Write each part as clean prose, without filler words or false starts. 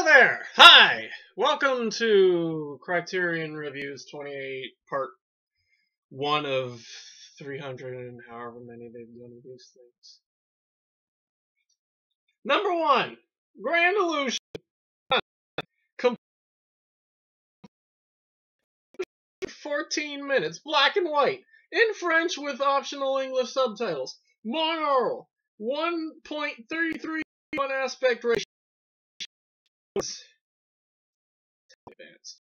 there! Hi! Welcome to Criterion Reviews 28, part 1 of 300 and however many they've done of these things. Number 1, Grand Illusion. 14 minutes, black and white, in French with optional English subtitles. Monaural, 1.33 aspect ratio. Advanced.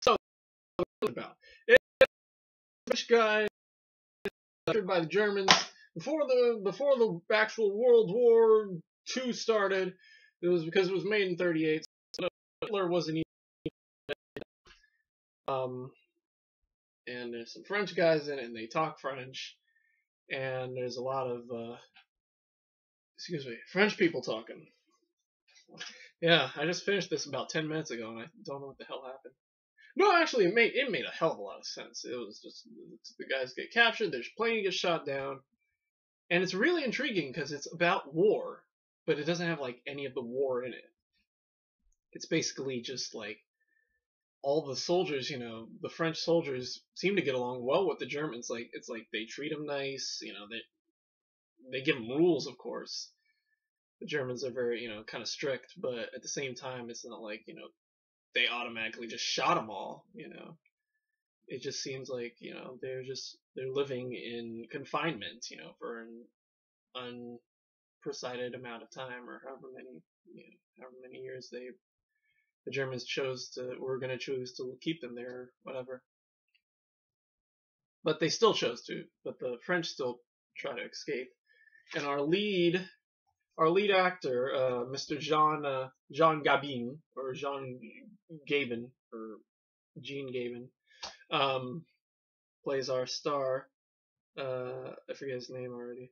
So, about it's a British guy by the Germans before the actual World War II started. It was because it was made in '38. So Hitler wasn't even. And there's some French guys in it, and they talk French, and there's a lot of French people talking. Yeah, I just finished this about 10 minutes ago, and I don't know what the hell happened. No, actually, it made a hell of a lot of sense. It was just the guys get captured, their plane gets shot down, and it's really intriguing because it's about war, but it doesn't have like any of the war in it. It's basically just like all the soldiers, the French soldiers seem to get along well with the Germans. Like it's like they treat them nice, they give them rules, of course. The Germans are very, kind of strict, but at the same time, it's not like, they automatically just shot them all, It just seems like, they're living in confinement, for an unprecedented amount of time, or however many years the Germans were going to choose to keep them there, or whatever. But they still chose to, but the French still try to escape. And our lead actor, Mr. Jean Gabin, or Jean Gabin, or Jean Gabin, plays our star. I forget his name already.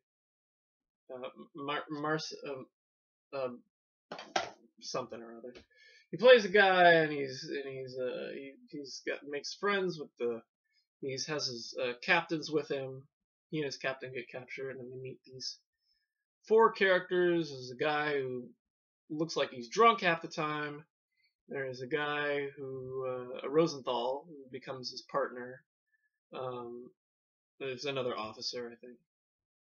Something or other. He plays a guy, and makes friends with he has his captains with him. He and his captain get captured, and then we meet these 4 characters. There's a guy who looks like he's drunk half the time. There's a guy a Rosenthal, who becomes his partner. There's another officer, I think.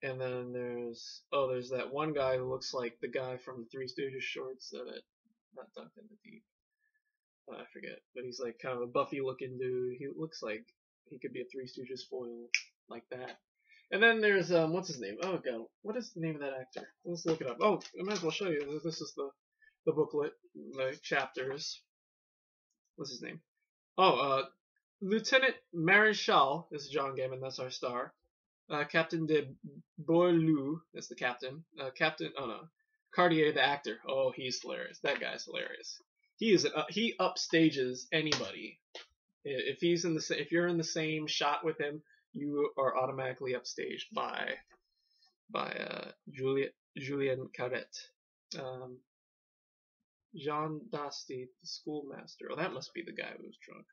And then there's that one guy who looks like the guy from the Three Stooges shorts that not dunked in the deep. I forget, but he's like kind of a Buffy looking dude. He looks like he could be a Three Stooges foil, like that. And then there's what's his name? Oh god, what is the name of that actor? Let's look it up. Oh, I might as well show you. This is the booklet, the chapters. What's his name? Oh, Lieutenant Maréchal is John Gaiman. That's our star. Captain de Beaulieu is the captain. Cartier the actor. Oh, he's hilarious. That guy's hilarious. He upstages anybody. If you're in the same shot with him, you are automatically upstaged by Julien Carret. Jean Dasti, the schoolmaster. Oh, that must be the guy who was drunk.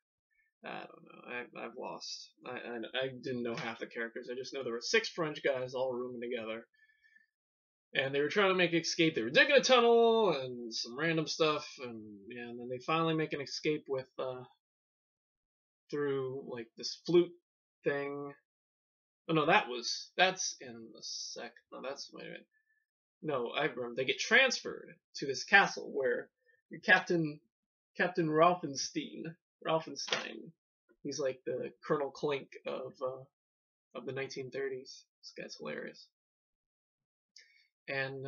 I don't know. I've lost. I didn't know half the characters. I just know there were 6 French guys all rooming together, and they were trying to make an escape. They were digging a tunnel and some random stuff, and then they finally make an escape with through like this flute thing. Oh no, that's in the sec. No, wait a minute. No, I remember. They get transferred to this castle where Captain Ralphenstein. He's like the Colonel Clink of the 1930s. This guy's hilarious. And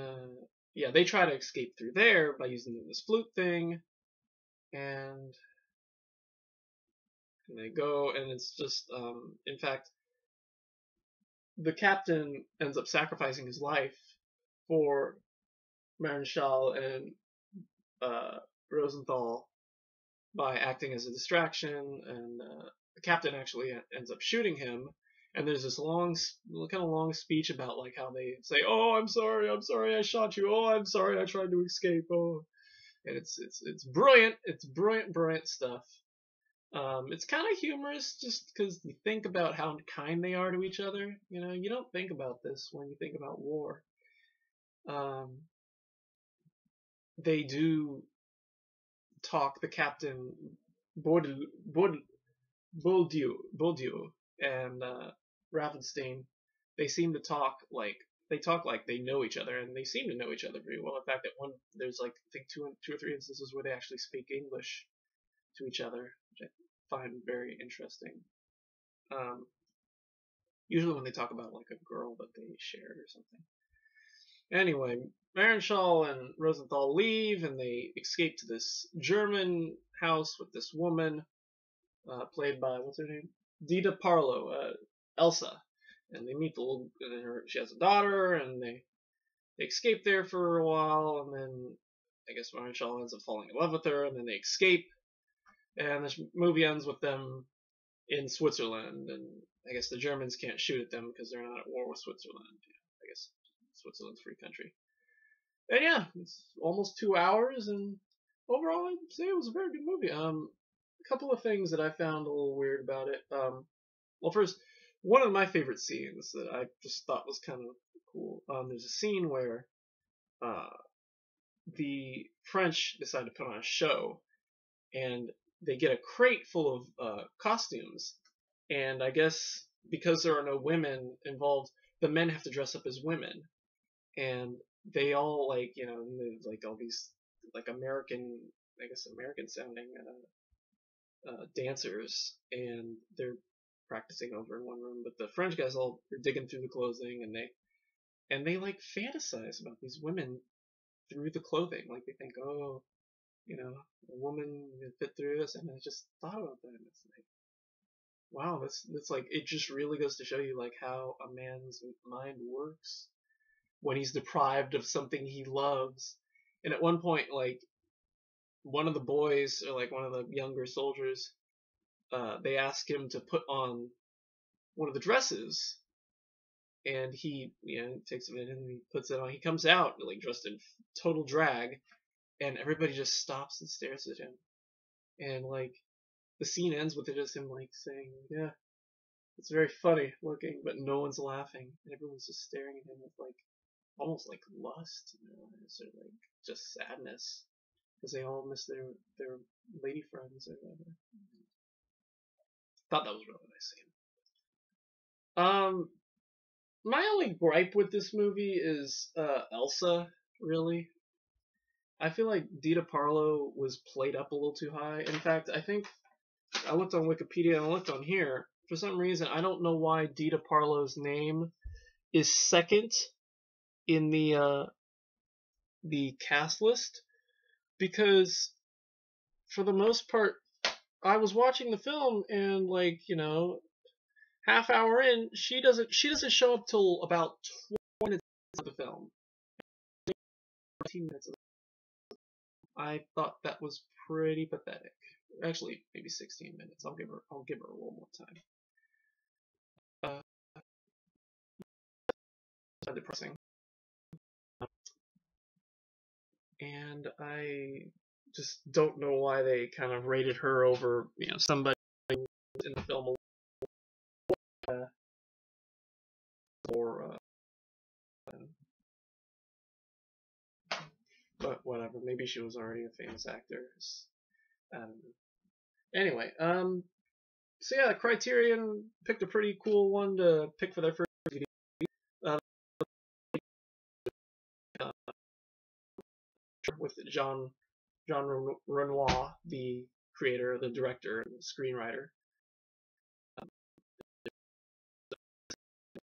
they try to escape through there by using this flute thing, and they go, and it's just in fact, the captain ends up sacrificing his life for Maréchal and Rosenthal by acting as a distraction, and the captain actually ends up shooting him. And there's this long speech about like how they say, "Oh, I'm sorry, I shot you. Oh, I'm sorry, I tried to escape." Oh, and it's brilliant. It's brilliant stuff. It's kind of humorous just because you think about how kind they are to each other. You don't think about this when you think about war. they do talk, the captain Bourdieu, Bourdieu and Ravenstein, they seem to talk like they know each other, and they seem to know each other pretty well. In fact, there's like I think two or three instances where they actually speak English to each other, which I find very interesting. Um, Usually when they talk about like a girl that they shared or something. Anyway, Marenschal and Rosenthal leave, and they escape to this German house with this woman, played by, what's her name? Dita Parlo, Elsa. And they meet the little, she has a daughter, and they escape there for a while, and then I guess Marenschal ends up falling in love with her, and then they escape, and this movie ends with them in Switzerland, and I guess the Germans can't shoot at them because they're not at war with Switzerland. I guess Switzerland's a free country. And yeah, it's almost 2 hours, and overall, I'd say it was a very good movie. A couple of things that I found a little weird about it. Well, first, one of my favorite scenes that I just thought was kind of cool. There's a scene where the French decide to put on a show, and they get a crate full of costumes, and I guess because there are no women involved, the men have to dress up as women, and they all like all these like American, I guess American sounding dancers, and they're practicing over in one room, but the French guys all are digging through the clothing, and they like fantasize about these women through the clothing, like they think, oh, a woman can fit through this, and I just thought about that, and it's like, wow, that's like, it just really goes to show you like how a man's mind works when he's deprived of something he loves. And at one point, like, one of the boys, or like one of the younger soldiers, they ask him to put on one of the dresses, and he, takes a minute and he puts it on. He comes out like dressed in total drag, and everybody just stops and stares at him. And like the scene ends with it as him like saying, "Yeah, it's very funny looking," but no one's laughing, and everyone's just staring at him with like almost like lust in their eyes, or like just sadness, because they all miss their lady friends or whatever. Thought that was really nice scene. My only gripe with this movie is Elsa. Really, I feel like Dita Parlo was played up a little too high. In fact, I think I looked on Wikipedia and I looked on here. For some reason, I don't know why Dita Parlo's name is second in the cast list, because for the most part, I was watching the film, and like, half hour in, she doesn't show up till about 20 minutes of the film. 15 minutes of the film. I thought that was pretty pathetic. Actually, maybe 16 minutes. I'll give her a little more time. Depressing. And I just don't know why they kind of rated her over, somebody in the film, or but whatever. Maybe she was already a famous actress. I don't know. Anyway, so yeah, Criterion picked a pretty cool one to pick for their first DVD. With Jean Renoir, the creator, the director, and screenwriter.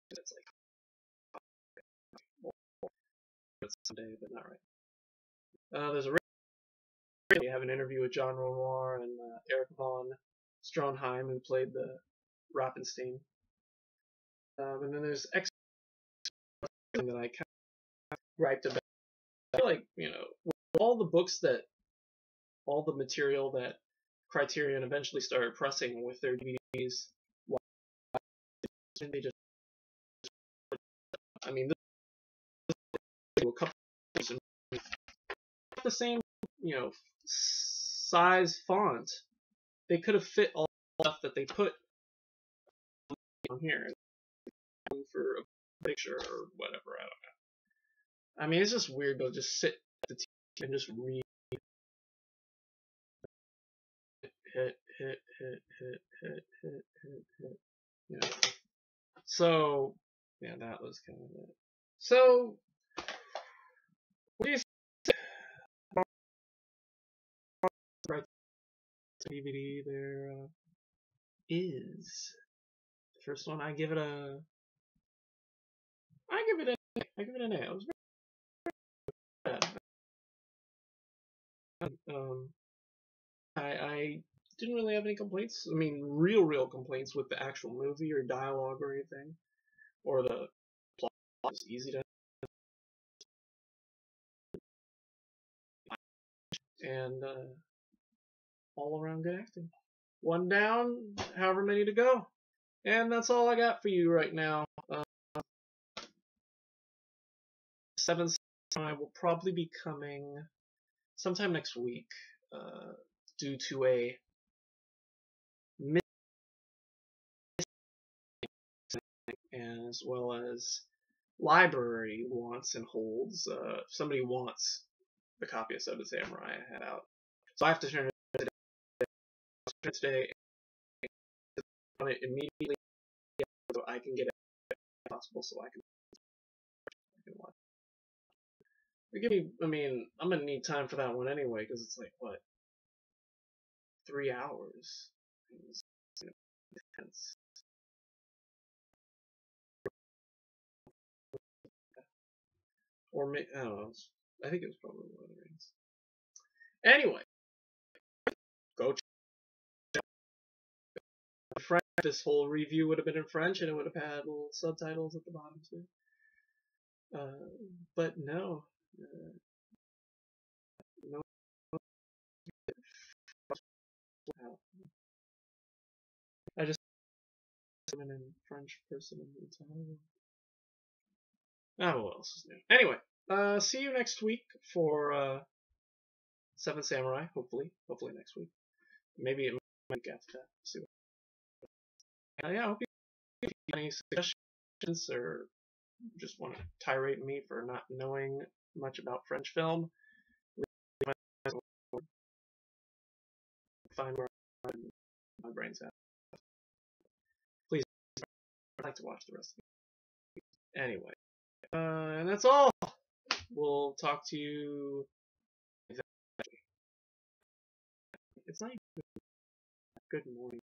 It's like someday, but not right. There's a we have an interview with Jean Renoir and Eric von Stronheim, who played the Rappenstein. And then there's X that I kind of griped about. I feel like, with all the material that Criterion eventually started pressing with their DVDs, they just, I mean, this a couple the same, size font. They could have fit all the stuff that they put on here for a picture or whatever. I don't know. I mean, it's just weird to just sit at the and just read hit. You know. So yeah, that was kind of it. So what do you think right DVD there is? The first one, I give it an A. It was very bad. I didn't really have any complaints. I mean, real complaints with the actual movie or dialogue or anything, or the plot was easy to, and all around good acting. One down, however many to go, and that's all I got for you right now. Seventh Samurai will probably be coming sometime next week, due to a and as well as library wants and holds. If somebody wants the copy of Seven Samurai I had out, so I have to turn it today on it immediately so I can get it as possible so I can watch. Give me, I mean, I'm gonna need time for that one anyway because it's like what, 3 hours. It's intense. Or I don't know. I think it was probably Lord of the Rings. Anyway, go check French. This whole review would have been in French, and it would have had little subtitles at the bottom too. But no, no. I just am a French person in the time. Oh, what else is new? Anyway, see you next week for Seven Samurai. Hopefully next week. Maybe it might get after that. We'll see. Yeah, I hope you have any suggestions or just want to tirade me for not knowing much about French film. Find where my brain's at. Please, I'd like to watch the rest of it. Anyway, and that's all. We'll talk to you eventually. It's not even good morning.